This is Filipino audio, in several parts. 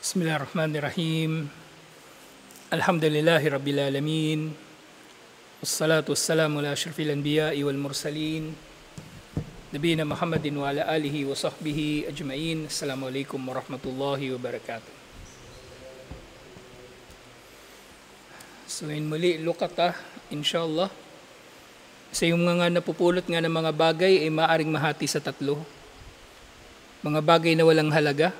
Bismillahirrahmanirrahim. Alhamdulillahi Rabbil Alamin. Wassalatu wassalamu ala asyrafil anbiya'i wal mursalin. Nabiyina Muhammadin wa ala alihi wa sahbihi ajma'in. Assalamualaikum warahmatullahi wabarakatuh. So in muli, lukata, inshallah. Sa yung mga napupulot nga ng mga bagay ay maaring mahati sa tatlo. Mga bagay na walang halaga,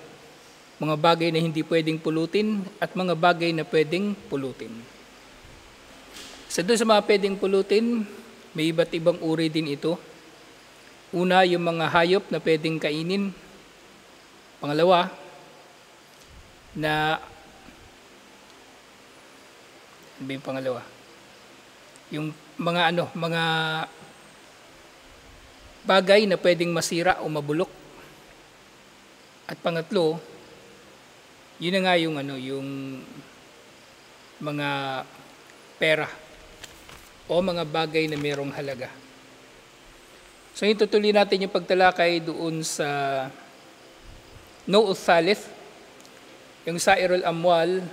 mga bagay na hindi pwedeng pulutin, at mga bagay na pwedeng pulutin. Doon sa mga pwedeng pulutin, may iba't ibang uri din ito. Una, yung mga hayop na pwedeng kainin. Pangalawa, yung pangalawa? Yung mga bagay na pwedeng masira o mabulok. At pangatlo, yun na nga yung mga pera o mga bagay na mayroong halaga. So itutuloy natin yung pagtalakay doon sa Nau'u Thalith, yung Sa'irul Amwal,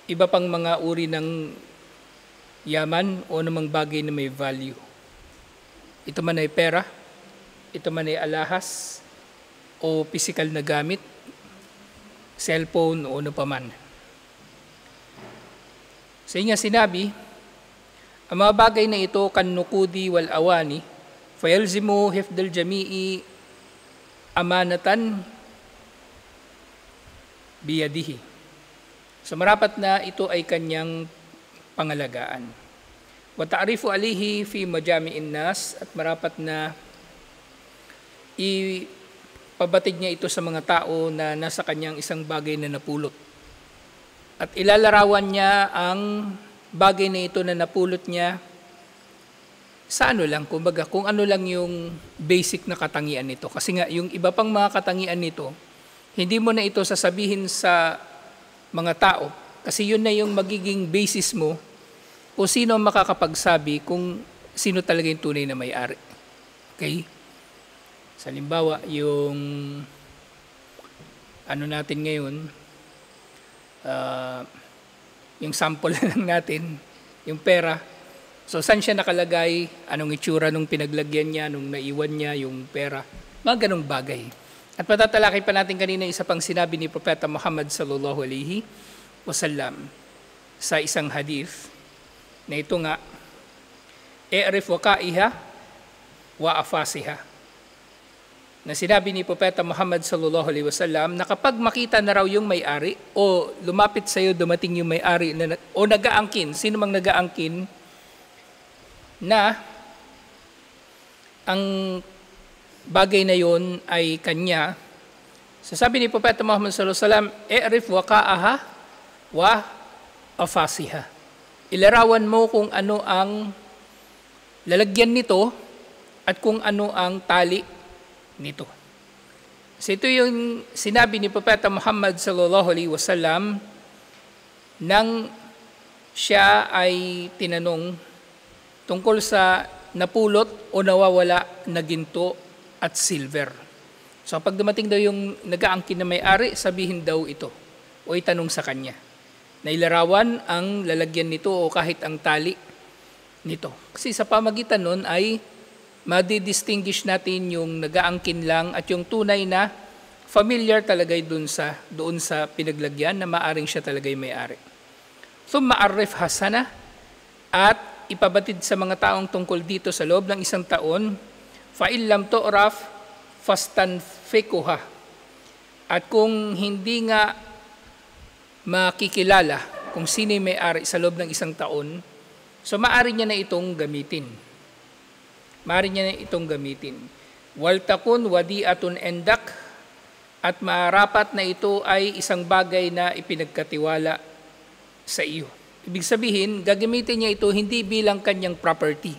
iba pang mga uri ng yaman o namang bagay na may value. Ito man ay pera, ito man ay alahas, o physical na gamit, cellphone o ano paman. Sa inyo sinabi, ang mga bagay na ito kannukudi wal awani, fayalzimu hifdal jami'i amanatan biyadihi. So marapat na ito ay kanyang pangalagaan. Wa ta'rifu alihi fi majami'in nas, at marapat na pabatid niya ito sa mga tao na nasa kanyang isang bagay na napulot. At ilalarawan niya ang bagay na ito na napulot niya sa kumbaga, kung ano lang yung basic na katangian nito. Kasi nga, yung iba pang mga katangian nito, hindi mo na ito sasabihin sa mga tao. Kasi yun na yung magiging basis mo kung sino ang makakapagsabi kung sino talaga yung tunay na may-ari. Okay? Sa halimbawa, yung natin ngayon, yung sample lang natin, yung pera. So, saan siya nakalagay? Anong itsura nung pinaglagyan niya, nung naiwan niya, yung pera? Mga ganong bagay. At patatalakay pa natin kanina isa pang sinabi ni Propeta Muhammad sallallahu alaihi wasallam sa isang hadith na ito nga, i'rif waqa'iha wa afasiha. Na sinabi ni Propeta Muhammad sallallahu alaihi wasallam na kapag makita na raw yung may-ari o lumapit sa iyo, dumating yung may-ari o nag-aangkin, sino mang nag-aangkin na ang bagay na yon ay kanya, sasabi ni Propeta Muhammad sallallahu alaihi wasallam, i'rif waqa'aha wa afasiha. Ilarawan mo kung ano ang lalagyan nito at kung ano ang tali nito. So ito yung sinabi ni Propeta Muhammad sallallahu alaihi wasallam nang siya ay tinanong tungkol sa napulot o nawawala na ginto at silver. So pag dumating daw yung nag-aangkin na may-ari, sabihin daw ito o itanong sa kanya. Nailarawan ang lalagyan nito o kahit ang tali nito. Kasi sa pamagitan nun ay madidistinguish natin yung nag-aangkin lang at yung tunay na familiar talaga doon sa pinaglagyan na maaring siya talaga yung may-ari. Thumma arif hasana, at ipabatid sa mga taong tungkol dito sa loob ng isang taon, fa illam tu'raf fastanfiquha. At kung hindi nga makikilala kung sino yung may-ari sa loob ng isang taon, so maaari niya na itong gamitin. Wal takun wadi'atun endak, at maarapat na ito ay isang bagay na ipinagkatiwala sa iyo. Ibig sabihin, gagamitin niya ito hindi bilang kanyang property.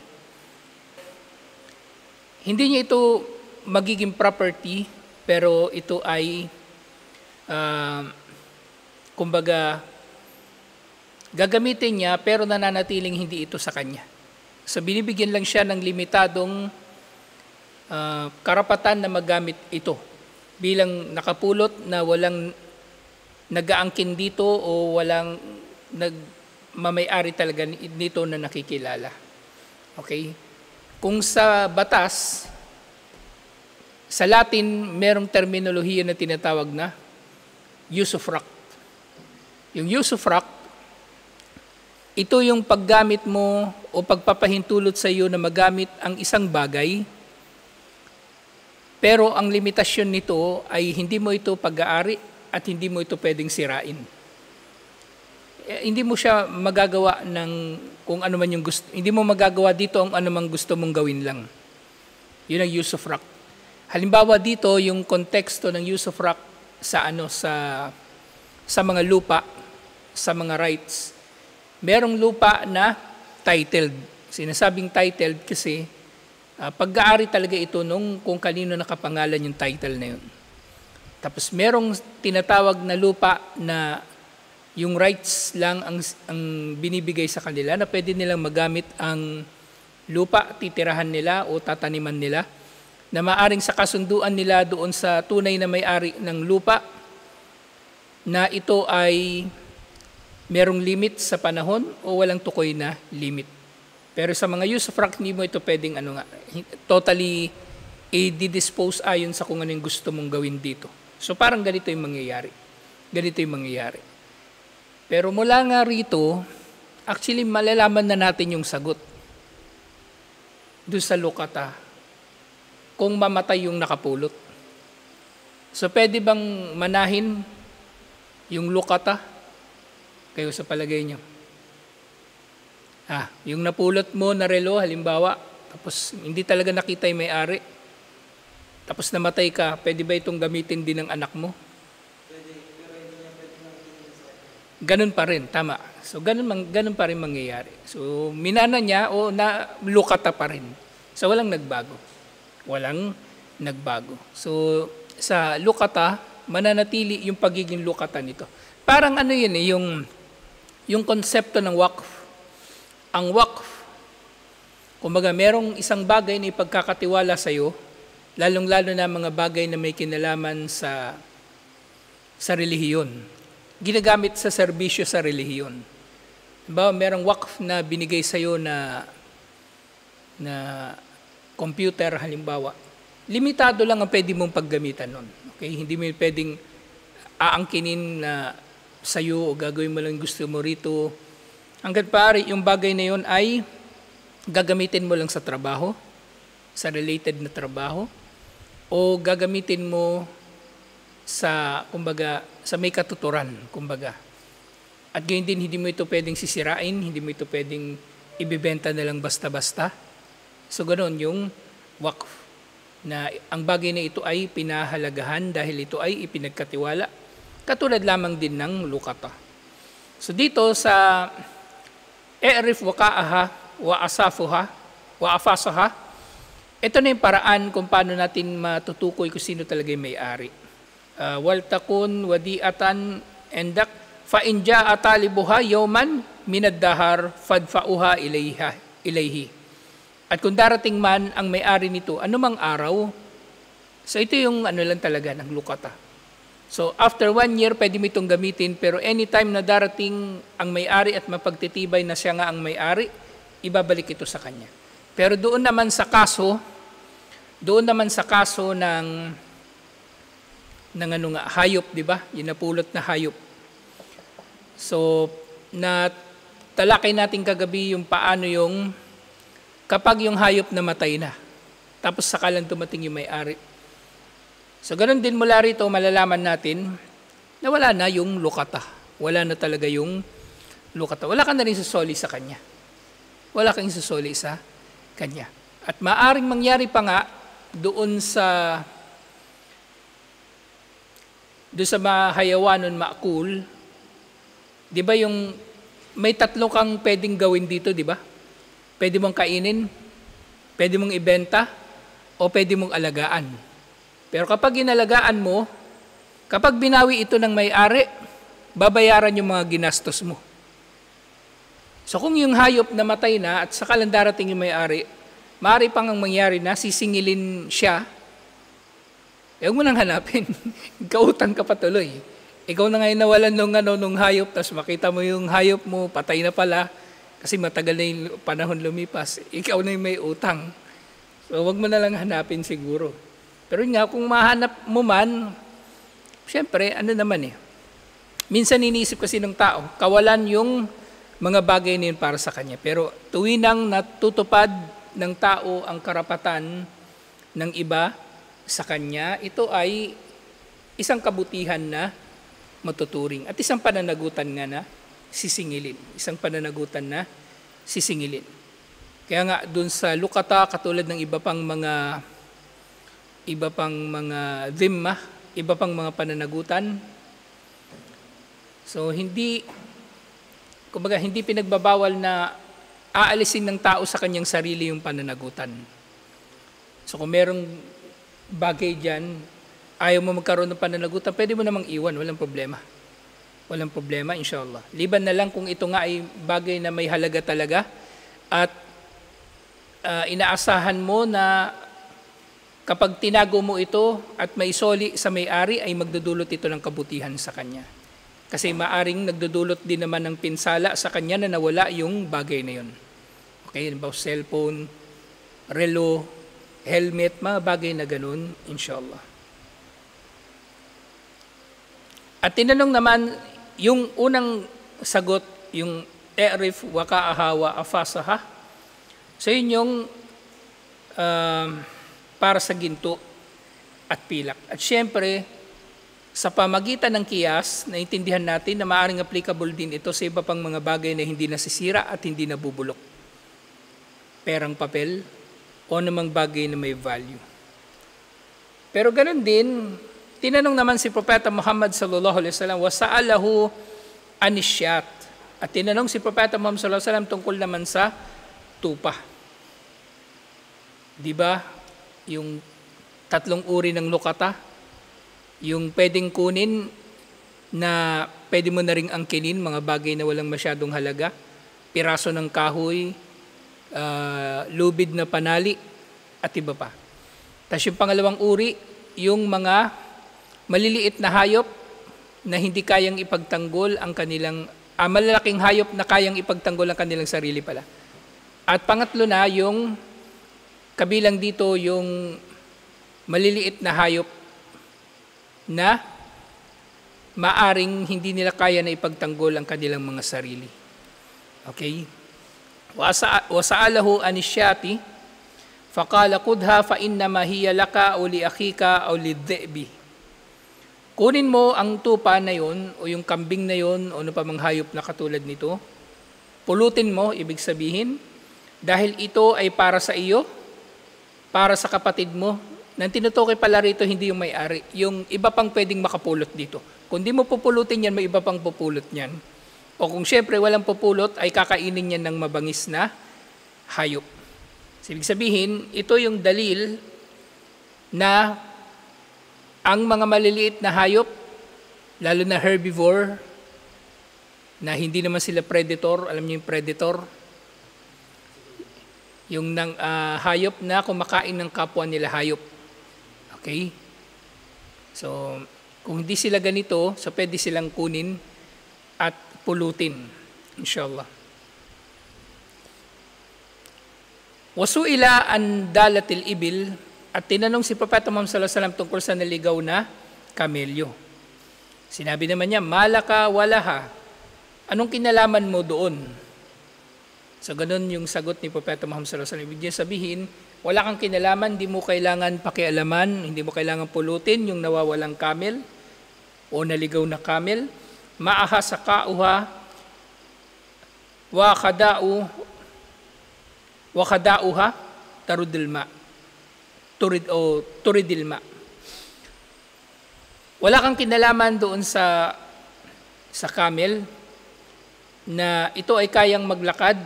Hindi niya ito magiging property, pero ito ay kumbaga gagamitin niya pero nananatiling hindi ito sa kanya. So binibigyan lang siya ng limitadong karapatan na magamit ito bilang nakapulot na walang nag-aangkin dito o walang nagmamayari talaga dito na nakikilala. Okay? Kung sa batas, sa Latin, merong terminolohiya na tinatawag na usufruct. Yung usufruct, ito yung paggamit mo o pagpapahintulot sa iyo na magamit ang isang bagay, pero ang limitasyon nito ay hindi mo ito pag-aari at hindi mo ito pwedeng sirain. Hindi mo siya magagawa ng kung ano man yung gusto. Hindi mo magagawa dito ang ano man gusto mong gawin lang. Yun ang usufruct. Halimbawa dito, yung konteksto ng usufruct sa mga lupa, sa mga rights. Merong lupa na titled. Sinasabing titled kasi pag-aari talaga ito nung kung kanino nakapangalan yung title na yun. Tapos merong tinatawag na lupa na yung rights lang ang binibigay sa kanila na pwede nilang magamit ang lupa, titirahan nila o tataniman nila na maaring sa kasunduan nila doon sa tunay na may-ari ng lupa na ito ay merong limit sa panahon o walang tukoy na limit. Pero sa mga usufruct, hindi mo ito pwedeng totally i-dispose ayon sa kung ano yung gusto mong gawin dito. So parang ganito yung mangyayari. Ganito yung mangyayari. Pero mula nga rito, actually malalaman na natin yung sagot doon sa lukata kung mamatay yung nakapulot. So pwede bang manahin yung lukata? Kayo sa palagay nyo. Yung napulot mo na relo, halimbawa, tapos hindi talaga nakita yung may-ari, tapos namatay ka, pwede ba itong gamitin din ng anak mo? Pwede, pero hindi niya pwede nakikita sa akin. Ganun pa rin, tama. So ganun pa rin mangyayari. So minana niya o lukata pa rin. So walang nagbago. Walang nagbago. So sa lukata, mananatili yung pagiging lukata nito. Parang yun yung konsepto ng waqf. Ang waqf, kumbaga merong isang bagay na ipagkakatiwala sa iyo, lalong-lalo na mga bagay na may kinalaman sa relihiyon. Ginagamit sa serbisyo sa relihiyon. Diba, merong waqf na binigay sa iyo na computer halimbawa. Limitado lang ang pwede mong paggamitan nun. Okay? Hindi mo pwedeng aangkinin na sa iyo o gagawin mo lang gusto mo rito. Hanggat pari, yung bagay na yun ay gagamitin mo lang sa trabaho, sa related na trabaho, o gagamitin mo sa may katuturan, kumbaga. At gayon din, hindi mo ito pwedeng sisirain, hindi mo ito pwedeng ibibenta na lang basta-basta. So ganoon yung waqf, na ang bagay na ito ay pinahalagahan dahil ito ay ipinagkatiwala, katulad lamang din ng lukata. So dito sa i'rif waqa'aha wa asafuha wa afasaha, ito na yung paraan kung paano natin matutukoy kung sino talaga yung may-ari. Wal takun wadi'atan endak fa in ja'a talibuha yawman minad dahar fadfa'uha ilayhi. At kung darating man ang may-ari nito, anumang araw, so ito yung lang talaga ng lukata. So after 1 year, pwede mo itong gamitin, pero anytime na darating ang may-ari at mapagtitibay na siya nga ang may-ari, ibabalik ito sa kanya. Pero doon naman sa kaso ng hayop, di ba? Yung napulot na hayop. So, talakay natin kagabi yung paano yung kapag yung hayop namatay na, tapos saka lang dumating yung may-ari. So, ganun din mula rito, malalaman natin na wala na yung lukata. Wala na talaga yung lukata. Wala ka na rin susoli sa kanya. Wala kang susoli sa kanya. At maaring mangyari pa nga doon sa mahayawanon maakul, di ba yung may tatlo kang pwedeng gawin dito, di ba? Pwede mong kainin, pwede mong ibenta, o pwede mong alagaan. Pero kapag inalagaan mo, kapag binawi ito ng may-ari, babayaran yung mga ginastos mo. So kung yung hayop namatay na at saka lang darating yung may-ari, maaari pang ang mangyari na sisingilin siya Huwag mo nang hanapin. Kautang ka patuloy. Ikaw na ngayon nawalan nung hayop, tapos makita mo yung hayop mo, patay na pala, kasi matagal na yung panahon lumipas. Ikaw na yung may utang. So, huwag mo na lang hanapin siguro. Pero nga, kung mahanap mo man, siyempre, ano naman minsan iniisip kasi ng tao, kawalan yung mga bagay na yun para sa kanya. Pero tuwinang natutupad ng tao ang karapatan ng iba sa kanya, ito ay isang kabutihan na matuturing. At isang pananagutan nga na sisingilin. Isang pananagutan na sisingilin. Kaya nga dun sa lukata, katulad ng iba pang mga dhimma, iba pang mga pananagutan. So hindi pinagbabawal na aalisin ng tao sa kanyang sarili yung pananagutan. So kung merong bagay dyan, ayaw mo magkaroon ng pananagutan, pwede mo namang iwan, walang problema. Walang problema, inshallah. Liban na lang kung ito nga ay bagay na may halaga talaga at inaasahan mo na kapag tinago mo ito at maisoli sa may-ari ay magdudulot ito ng kabutihan sa kanya. Kasi maaring nagdudulot din naman ng pinsala sa kanya na nawala yung bagay na yun. Okay, about cellphone, relo, helmet, mga bagay na ganun, inshallah. At tinanong naman, yung unang sagot, yung i'rif wa ka'aha wa afasaha, so yun yung para sa ginto at pilak. At syempre, sa pamagitan ng kiyas, naintindihan natin na maaaring applicable din ito sa iba pang mga bagay na hindi nasisira at hindi nabubulok. Perang papel o namang bagay na may value. Pero ganun din, tinanong naman si Propeta Muhammad sallallahu alaihi wasallam, wasa'alahu anisyat. At tinanong si Propeta Muhammad sallallahu alaihi wasallam tungkol naman sa tupa. Di ba? Yung tatlong uri ng lukata, yung pwedeng kunin na pwede mo na ring angkinin, mga bagay na walang masyadong halaga, piraso ng kahoy, lubid na panali, at iba pa. Tapos yung pangalawang uri, yung mga maliliit na hayop na hindi kayang ipagtanggol ang kanilang, malalaking hayop na kayang ipagtanggol ang kanilang sarili pala. At pangatlo na, yung kabilang dito, yung maliliit na hayop na maaring hindi nila kaya na ipagtanggol ang kanilang mga sarili. Okay? Wasa'alahu anisyati, faqala qudha fa innama hiya laka o li akhika o li dhi'bi. Kunin mo ang tupa na yon o yung kambing na yon o ano pa mang hayop na katulad nito, pulutin mo, ibig sabihin, dahil ito ay para sa iyo, para sa kapatid mo. Nang tinutukoy pala rito, hindi yung may-ari. Yung iba pang pwedeng makapulot dito. Kung di mo pupulutin yan, may iba pang pupulot yan. O kung syempre walang pupulot, ay kakainin yan ng mabangis na hayop. So, ibig sabihin, ito yung dalil na ang mga maliliit na hayop, lalo na herbivore, na hindi naman sila predator, alam niyo yung predator, yung hayop na kumakain ng kapwa nila hayop. Okay? So, kung hindi sila ganito, so pwede silang kunin at pulutin. Inshallah. Wasu'ila an dalatil ibil, at tinanong si Propeta Muhammad sallallahu alaihi wasallam tungkol sa naligaw na kamelyo. Sinabi naman niya, malaka walaha. Anong kinalaman mo doon? So, ganun yung sagot ni Propeta Muhammad sallallahu alaihi wasallam. Ibig sabihin, wala kang kinalaman, hindi mo kailangan pakialaman, hindi mo kailangan pulutin yung nawawalang camel o naligaw na camel. Maaha sa kauha, wa kadauha, tarudilma. Turidilma. Wala kang kinalaman doon sa camel na ito ay kayang maglakad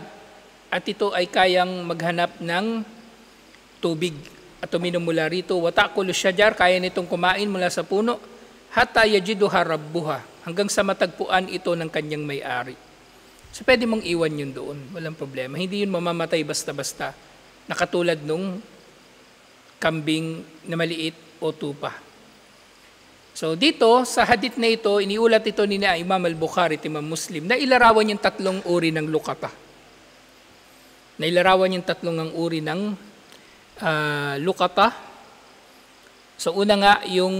at ito ay kayang maghanap ng tubig at uminom mula rito. Watakulu syajar, kaya nitong kumain mula sa puno, hatta yajiduha rabbuha, hanggang sa matagpuan ito ng kanyang may-ari. So pwede mong iwan yun doon, walang problema. Hindi yun mamamatay basta-basta, na katulad nung kambing na maliit o tupa. So dito, sa hadith na ito, iniulat ito ni Imam al-Bukhari at Imam Muslim na ilarawan yung tatlong uri ng lukata. Na ilarawan yung tatlong ang uri ng lukata. So una nga, yung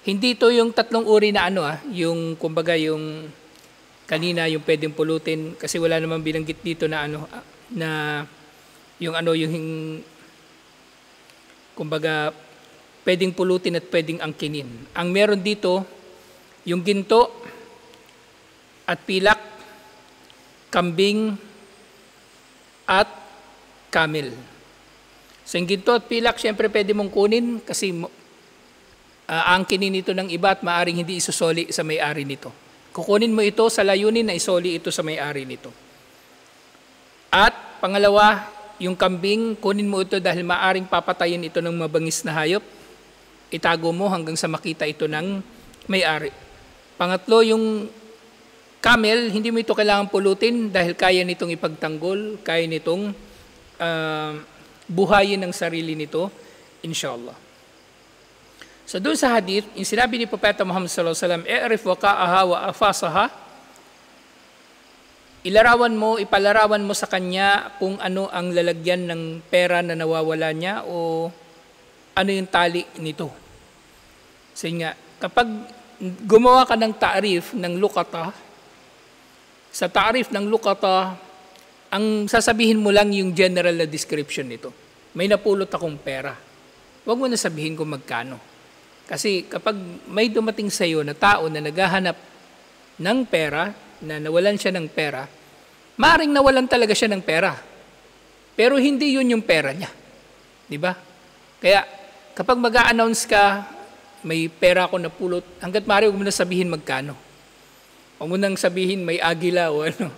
hindi ito yung tatlong uri na yung kumbaga yung kanina yung pwedeng pulutin kasi wala namang binanggit dito na na yung kumbaga pwedeng pulutin at pwedeng angkinin. Ang meron dito yung ginto at pilak, kambing at camel. So yung ginto at pilak syempre pwede mong kunin kasi angkinin ito ng iba at maaring hindi isusoli sa may-ari nito. Kukunin mo ito sa layunin na isoli ito sa may-ari nito. At pangalawa, yung kambing, kunin mo ito dahil maaring papatayin ito ng mabangis na hayop. Itago mo hanggang sa makita ito ng may-ari. Pangatlo, yung camel, hindi mo ito kailangan pulutin dahil kaya nitong ipagtanggol, kaya nitong buhayin ng sarili nito, inshallah. So doon sa hadith, yung sinabi ni Propeta Muhammad sallallahu alaihi wasallam, "I'rif waqa'aha wa afasaha." Ipalarawan mo sa kanya kung ano ang lalagyan ng pera na nawawala niya o ano yung tali nito. So nga, kapag gumawa ka ng ta'rif ng lukata, sa ta'rif ng lukata, ang sasabihin mo lang yung general na description nito. May napulot akong pera. Huwag mo na sabihin kung magkano. Kasi kapag may dumating sa iyo na tao na naghahanap ng pera, na nawalan siya ng pera, maaaring nawalan talaga siya ng pera. Pero hindi yun yung pera niya. Di ba? Kaya kapag mag-a-announce ka, may pera ako napulot, hanggat maaari huwag mo na sabihin magkano. Huwag mo nang sabihin may agila o ano.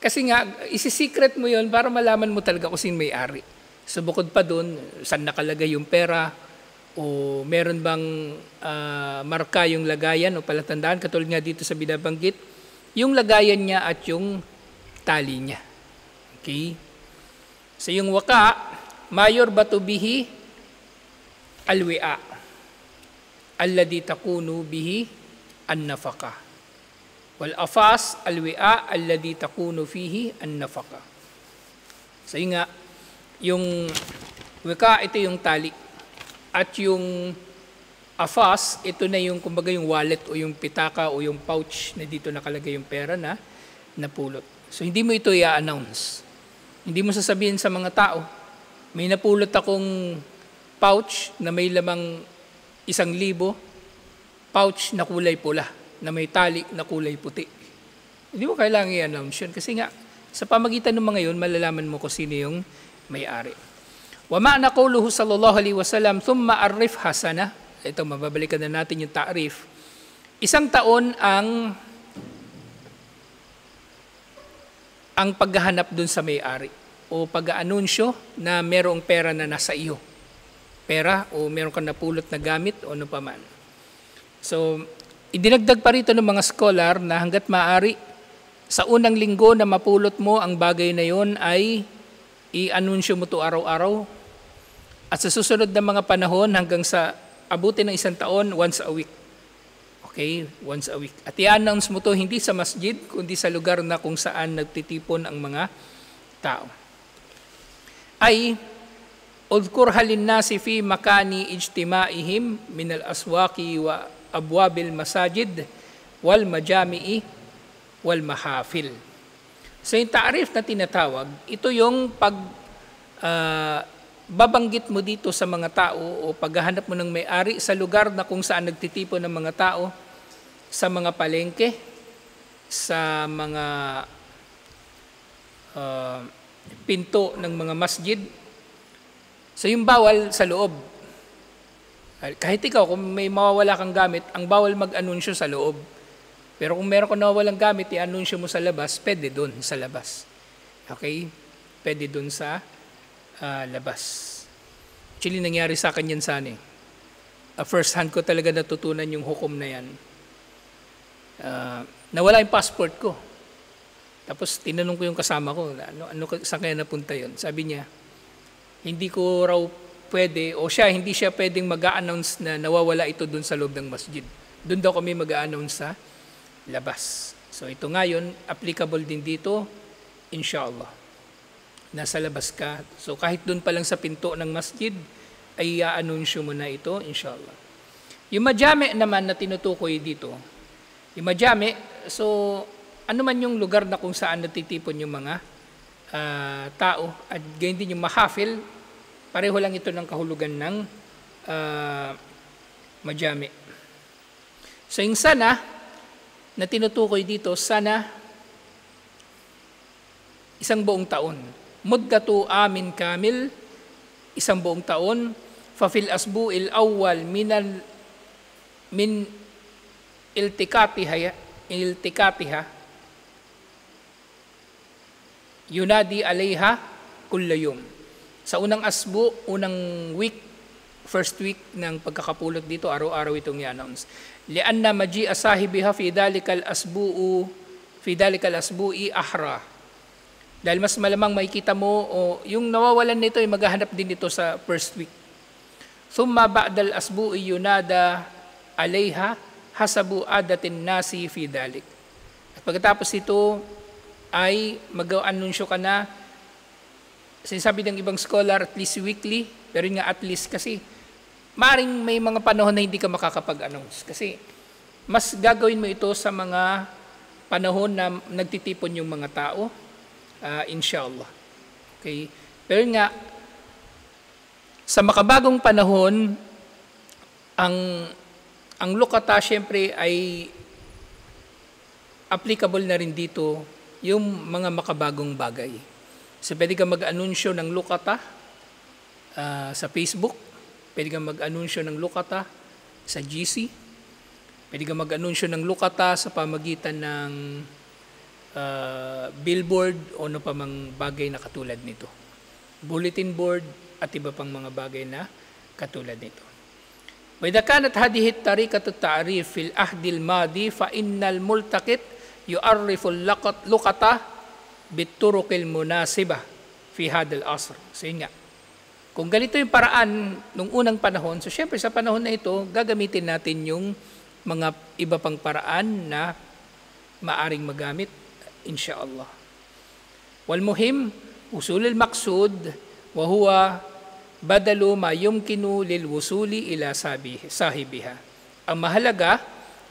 Kasi nga, isi-secret mo yun para malaman mo talaga kung sino may-ari. So bukod pa dun, saan nakalagay yung pera, o meron bang marka yung lagayan o palatandaan, katulad nga dito sa binabanggit, yung lagayan niya at yung tali niya. Okay? So yung waka, mayor batubihi alwi'a, alladhi takunu bihi an-nafaqa. Wal afas alwi'a, alladhi takunu fihi an-nafaqa. So yun nga, yung waka, ito yung tali. At yung afas, ito na yung kumbaga yung wallet o yung pitaka o yung pouch na dito nakalagay yung pera na napulot. So hindi mo ito i-announce. Hindi mo sasabihin sa mga tao, may napulot akong pouch na may lamang 1,000, pouch na kulay pula, na may tali na kulay puti. Hindi mo kailangan i-announce yun kasi nga sa pamagitan ng mga yun, malalaman mo kung sino yung may-ari. Wa ma'na qawluhu sallallahu alaihi wasallam thumma arif hasana. Ito, mababalikan na natin yung ta'rif. 1 taon ang paghahanap dun sa may-ari o pag-aanunsyo na merong pera na nasa iyo. Pera o meron kang napulot na gamit o ano pa man. So, idinagdag pa rito ng mga scholar na hanggat maaari sa unang linggo na mapulot mo ang bagay na yon ay i-anunsyo mo to araw-araw. At sa susunod na mga panahon hanggang sa abutin ng 1 taon, once a week. Okay? Once a week. At i-announce mo to hindi sa masjid, kundi sa lugar na kung saan nagtitipon ang mga tao. Ay, udhkurha linnasi fi makani ijtimaihim min al-aswaqi wa abwabil masajid wal majami'i wal mahafil. So yung ta'rif na tinatawag, ito yung babanggit mo dito sa mga tao o paghahanap mo ng may-ari sa lugar na kung saan nagtitipon ng mga tao, sa mga palengke, sa mga pinto ng mga masjid. So yung bawal sa loob. Kahit ikaw, kung may mawawala kang gamit, ang bawal mag-anunsyo sa loob. Pero kung meron kang nawawalang gamit, i-anunsyo mo sa labas, pwede doon sa labas. Okay? Pwede doon sa labas. Actually, nangyari sa akin yan sana. First hand ko talaga natutunan yung hukom na yan. Nawala yung passport ko. Tapos tinanong ko yung kasama ko, saan kaya napunta yun? Sabi niya, hindi ko raw pwede, o siya, hindi siya pwedeng mag-a-announce na nawawala ito dun sa loob ng masjid. Doon daw kami mag-a-announce sa labas. So ito ngayon, applicable din dito, inshallah. Nasa labas ka. So kahit doon pa lang sa pinto ng masjid, ay i-anunsyo mo na ito, inshallah. Yung majami naman na tinutukoy dito, yung majami, so ano man yung lugar na kung saan natitipon yung mga tao, at gayon din yung mahafil, pareho lang ito ng kahulugan ng majami. So yung sana, na tinutukoy dito, sana isang buong taon. Muddatu amin kamil, isang buong taon, fafil asbu'il awwal min iltikatiha yunadi alayha kulla yawm. Sa unang asbu, unang week, first week ng pagkakapulot dito, araw-araw itong i-announce. Lianna maji'a sahibiha fi dalikal asbu'i ahra. Dahil mas malamang makikita mo, yung nawawalan nito ay maghahanap din ito sa first week. Thumma ba'dal asbu'i yunada alayha hasabu adatin nasi fi dalik. At pagkatapos ito ay mag-anunsyo ka na, sinasabi ng ibang scholar, at least weekly, pero yun nga at least kasi maring may mga panahon na hindi ka makakapag-announce. Kasi mas gagawin mo ito sa mga panahon na nagtitipon yung mga tao, inshallah. Okay? Pero yun nga, sa makabagong panahon, ang lukata syempre ay applicable na rin dito yung mga makabagong bagay. So pwede ka mag-anunsyo ng lukata sa Facebook, pwede ka mag-anunsyo ng lukata sa GC, pwede ka mag-anunsyo ng lukata sa pamagitan ng billboard o ano pa mang bagay na katulad nito. Bulletin board at iba pang mga bagay na katulad nito. وإذا كانت هذه الطريقة التعريف في العهد الماضي فإن الملتقط يعرف اللقطة بالطرق المناسبة في هذا العصر. So yun nga, kung ganito yung paraan nung unang panahon, so syempre sa panahon na ito, gagamitin natin yung mga iba pang paraan na maaring magamit, insha'Allah. Walmuhim, usulul maqsud, wa huwa badalu ma yumkinu lil wusuli ila sahibiha. Ang mahalaga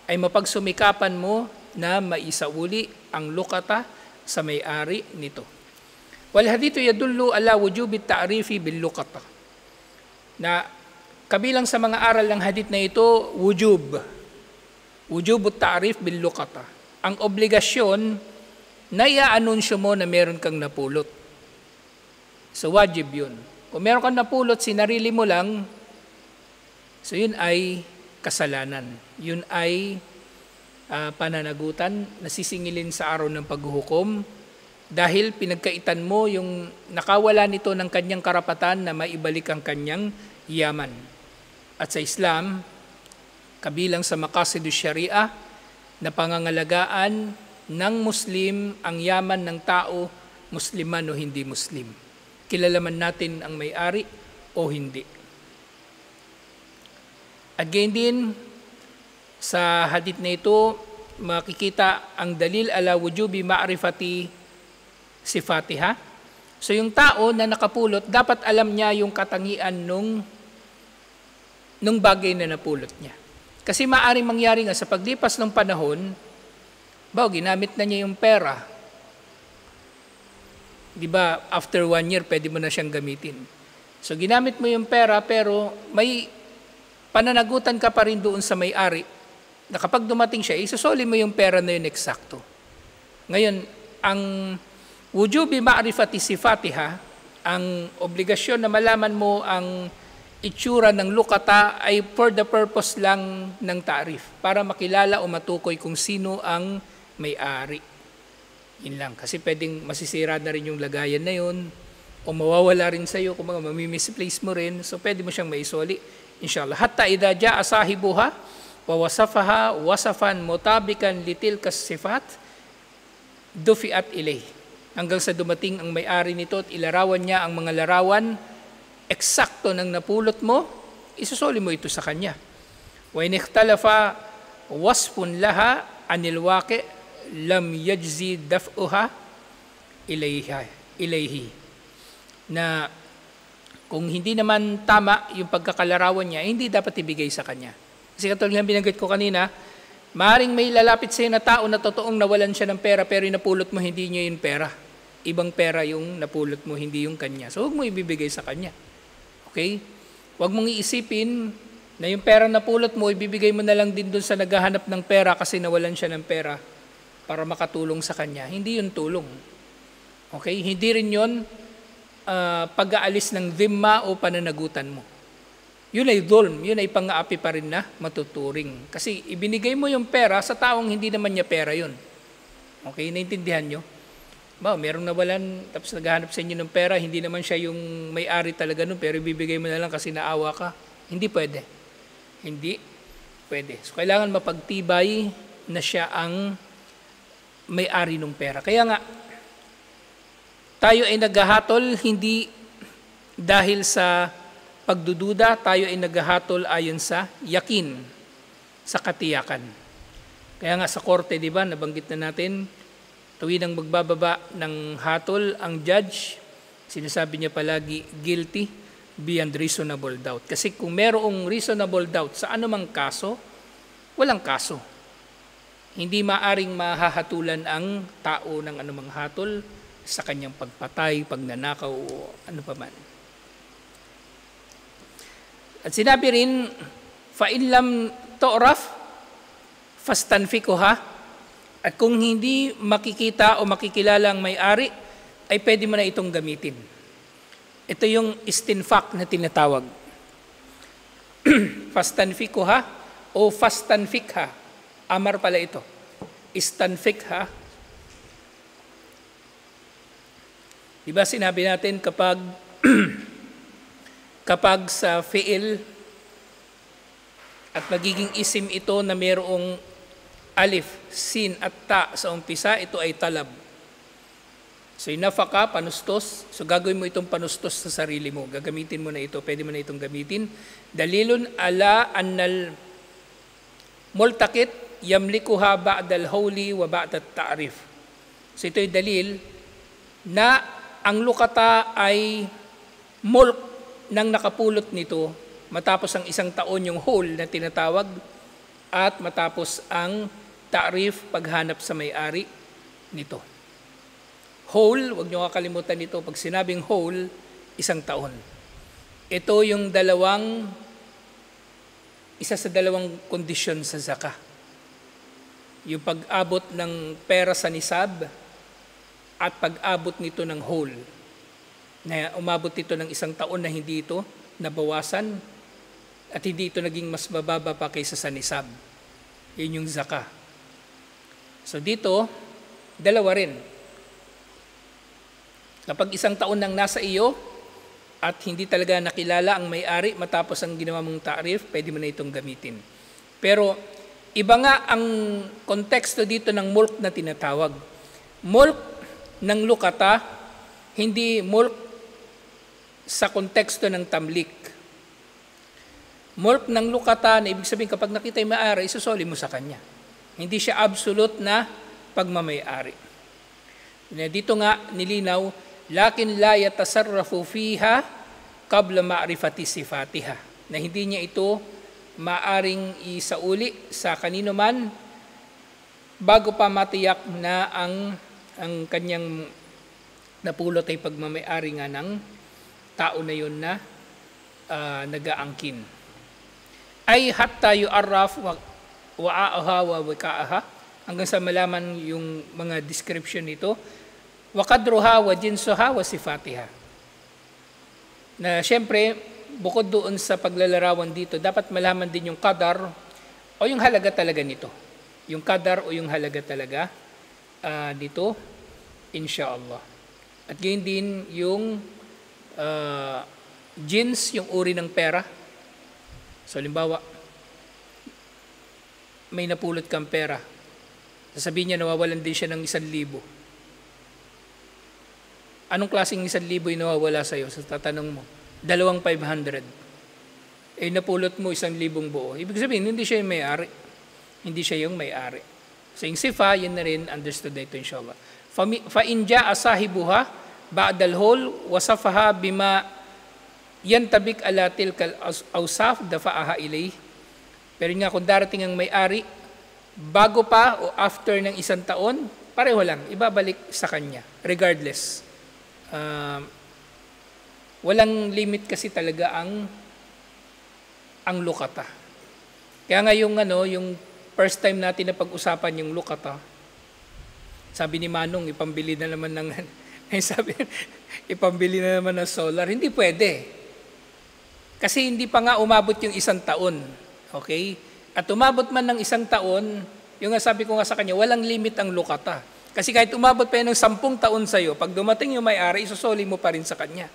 ay mapagsumikapan mo na maisauli ang lukata sa may-ari nito. Wal hadithu yadullu ala wujubi ta'rifi bil lukata. Na kabilang sa mga aral ng hadith na ito, wujub ta'rif bil lukata. Ang obligasyon na i-anunsyo mo na meron kang napulot. So wajib yun. Kung meron kang napulot, sinarili mo lang, so yun ay kasalanan. Yun ay pananagutan, nasisingilin sa araw ng paghuhukom, dahil pinagkaitan mo yung nakawala nito ng kanyang karapatan na maibalik ang kanyang yaman. At sa Islam, kabilang sa maqasidu syariah, na pangangalagaan ng Muslim ang yaman ng tao, Musliman o hindi Muslim. Kilalaman natin ang may-ari o hindi. At gayon din, sa hadith na ito, makikita ang dalil ala wujubi ma'rifati sifatiha. So yung tao na nakapulot, dapat alam niya yung katangian nung bagay na napulot niya. Kasi maaaring mangyari nga sa paglipas ng panahon, ginamit na niya yung pera. Di ba, after 1 year, pwede mo na siyang gamitin. So, ginamit mo yung pera, pero may pananagutan ka pa rin doon sa may-ari na kapag dumating siya, isasoli mo yung pera na yun eksakto. Ngayon, ang wujubi ma'rifati sifatiha, ang obligasyon na malaman mo ang itsura ng lukata ay for the purpose lang ng ta'rif, para makilala o matukoy kung sino ang may-ari. Yun lang. Kasi pwedeng masisira na rin yung lagayan na yun o mawawala rin sa'yo kung mamimisplace mo rin. So pwede mo siyang maisoli, inshallah. Hatta idha ja'a sahibuha wa wasafaha wasafan mutabikan litilka sifat dufiat ilay. Hanggang sa dumating ang may-ari nito at ilarawan niya ang mga larawan eksakto ng napulot mo, isusoli mo ito sa kanya. Wa in ikhtalafa wasfun laha anil waqi lam yajzi daf'uha ilayhi. Na kung hindi naman tama yung pagkakalarawan niya, hindi dapat ibigay sa kanya. Kasi katulad ng binanggit ko kanina, maaaring may lalapit sa'yo na tao na totoong nawalan siya ng pera pero yung napulot mo hindi niya yung pera. Ibang pera yung napulot mo, hindi yung kanya. So huwag mo ibibigay sa kanya. Okay? Huwag mong iisipin na yung pera na pulot mo, ibibigay mo na lang din dun sa naghahanap ng pera kasi nawalan siya ng pera para makatulong sa kanya. Hindi yun tulong. Okay? Hindi rin yun pag-aalis ng dhimma o pananagutan mo. Yun ay dhulm, yun ay pang-aapi pa rin na matuturing. Kasi ibinigay mo yung pera sa taong hindi naman niya pera yun. Okay? Naintindihan nyo? Merong nawalan, tapos naghahanap sa inyo ng pera, hindi naman siya yung may-ari talaga nun, pero ibibigay mo na lang kasi naawa ka. Hindi pwede. Hindi pwede. So, kailangan mapagtibay na siya ang may-ari ng pera. Kaya nga, tayo ay naghahatol hindi dahil sa pagdududa, tayo ay naghahatol ayon sa yakin, sa katiyakan. Kaya nga sa korte, di ba, nabanggit na natin, tuwing ang magbababa ng hatol ang judge, sinasabi niya palagi, guilty beyond reasonable doubt. Kasi kung merong reasonable doubt sa anumang kaso, walang kaso. Hindi maaring mahahatulan ang tao ng anumang hatol sa kanyang pagpatay, pagnanakaw, o ano pa man. At sinabi rin, فَإِنْ لَمْ تُعْرَفْ فَاسْتَنْفِكُهَا. At kung hindi makikita o makikilala ang may-ari, ay pwede mo na itong gamitin. Ito yung istinfak na tinatawag. فَاسْتَنْفِكُهَا o فَاسْتَنْفِكْهَا. Amar pala ito. Istanfikha. Diba sinabi natin kapag sa fi'il at magiging isim ito na mayroong alif, sin at ta sa umpisa, ito ay talab. So nafaka, panustos. So gagawin mo itong panustos sa sarili mo. Gagamitin mo na ito. Pwede mo na itong gamitin. Dalilun ala annal multakit yamlikuha ba'dal hawli wa ba'dat ta'rif. So ito ay dalil na ang lukata ay mulk ng nakapulot nito matapos ang isang taon yung whole na tinatawag at matapos ang ta'rif paghanap sa may-ari nito. Whole, huwag niyo kakalimutan nito, pag sinabing whole, isang taon. Ito yung isa sa dalawang kondisyon sa zakah. Yung pag-abot ng pera sa nisab at pag-abot nito ng whole. Na umabot ito ng isang taon na hindi ito nabawasan at hindi ito naging mas mababa pa kaysa sa nisab. Yun yung zakah. So dito, dalawa rin. Kapag isang taon nang nasa iyo at hindi talaga nakilala ang may-ari matapos ang ginawa mong ta'rif, pwede mo na itong gamitin. Pero iba nga ang konteksto dito ng mulk na tinatawag. Mulk ng lukata, hindi mulk sa konteksto ng tamlik. Mulk ng lukata na ibig sabihin kapag nakita yung may-ari, isusoli mo sa kanya. Hindi siya absolute na pagmamay-ari. Dito nga nilinaw, lakin la yatasarrafu fiha qabla ma'rifati sifatiha. Na hindi niya ito maaring isauli sa kanino man bago pa matiyak na ang kanyang napulot ay pagmamay-ari nga ng tao na yun na nag-aangkin. Ay hatta yu'arraf wa'aaha wa wikaaha, hanggang sa malaman yung mga description nito, wa qadruha wa jinsuha wa sifatiha. Na siyempre, bukod doon sa paglalarawan dito, dapat malaman din yung qadar o yung halaga talaga nito. Yung qadar o yung halaga talaga dito, insha'Allah. At gayon din yung jins, yung uri ng pera. So, halimbawa, may napulot kang pera. Sasabihin niya, nawawalan din siya ng 1,000. Anong klaseng 1,000 yung nawawala sa'yo? Sa tatanong mo, 2,500. Napulot mo 1,000 buo. Ibig sabihin, hindi siya yung may-ari. Hindi siya yung may-ari. So yung sifa, yun na rin understood na ito inshallah. فَإِنْ جَاءَ صَاحِبُهَا بَعْدَ الْهُولِ وَصَفَهَا بِمَا يَنْتَبِكْ عَلَى تِلْكَ الْأَوْصَافِ دَفَعَهَا إِلَيْهِ. Pero nga kung darating ang may-ari, bago pa o after ng 1 taon, pareho lang, ibabalik sa kanya, regardless. Walang limit kasi talaga ang lukata. Kaya nga yung first time natin na pag-usapan yung lukata, sabi ni Manong, ipambili na naman ng ipambili na naman ng solar. Hindi pwede. Kasi hindi pa nga umabot yung 1 taon. Okay? At umabot man ng 1 taon, yung nga sabi ko nga sa kanya, walang limit ang lukata. Kasi kahit umabot pa yan ng 10 taon sa'yo, pag dumating yung may-ari, isusoli mo pa rin sa kanya.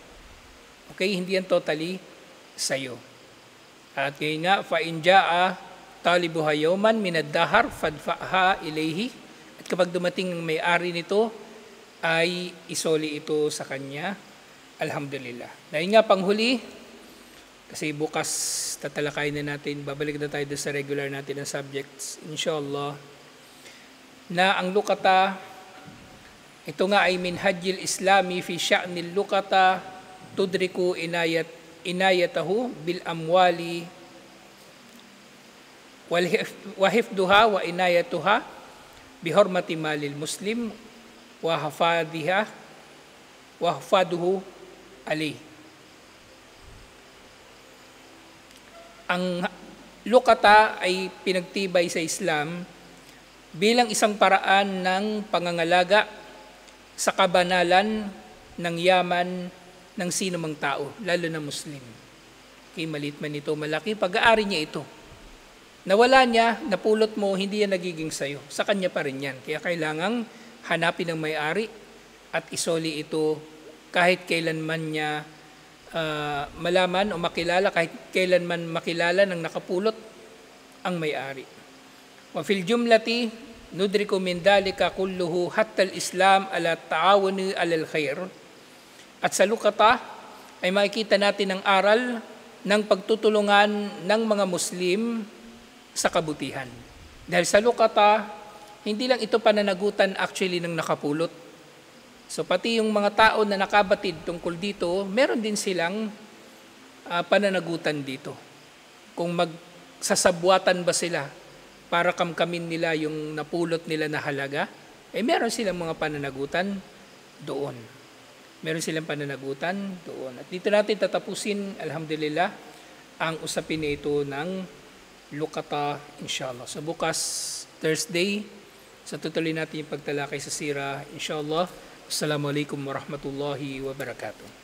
Okay? Hindi yan totally sa'yo. At ngayon nga, فَإِنْ جَاءَ طَالِبُهَا يَوْمًا مِنَ الدَّهَرِ فَادْفَعْهَا إِلَيْهِ. At kapag dumating ang may-ari nito, ay isoli ito sa kanya. Alhamdulillah. Dahil nga panghuli, kasi bukas tatalakay na natin, babalik na tayo sa regular natin na subjects, inshallah, na ang lukata, ito nga ay min hajjil islami fi sya'nil lukata tudriku inayatahu bil amwali wa hifduha wa inayatuha bihormati malil muslim wa hafaduhu ali. Ang lukata ay pinagtibay sa Islam bilang isang paraan ng pangangalaga sa kabanalan ng yaman ng sino mang tao, lalo na Muslim. Okay, maliit man ito, malaki, pag-aari niya ito. Nawala niya, napulot mo, hindi yan nagiging sayo. Sa kanya pa rin yan. Kaya kailangang hanapin ng may-ari at isoli ito kahit kailanman niya malaman o makilala, kahit kailanman makilala ng nakapulot ang may-ari. Wa fil jumlati nudriku min dalika kulluhu hatta al-Islam ala ta'awuni alal khair. At sa lukata ay makikita natin ang aral ng pagtutulungan ng mga Muslim sa kabutihan. Dahil sa lukata, hindi lang ito pananagutan actually ng nakapulot. So pati yung mga tao na nakabatid tungkol dito, meron din silang pananagutan dito. Kung magsasabwatan ba sila para kamkamin nila yung napulot nila na halaga, meron silang mga pananagutan doon. Meron silang pananagutan doon. At dito natin tatapusin, alhamdulillah, ang usapin nito ng lukata, inshallah. So bukas, Thursday, sa tutuloy natin yung pagtalakay sa sira, inshallah. Assalamualaikum warahmatullahi wabarakatuh.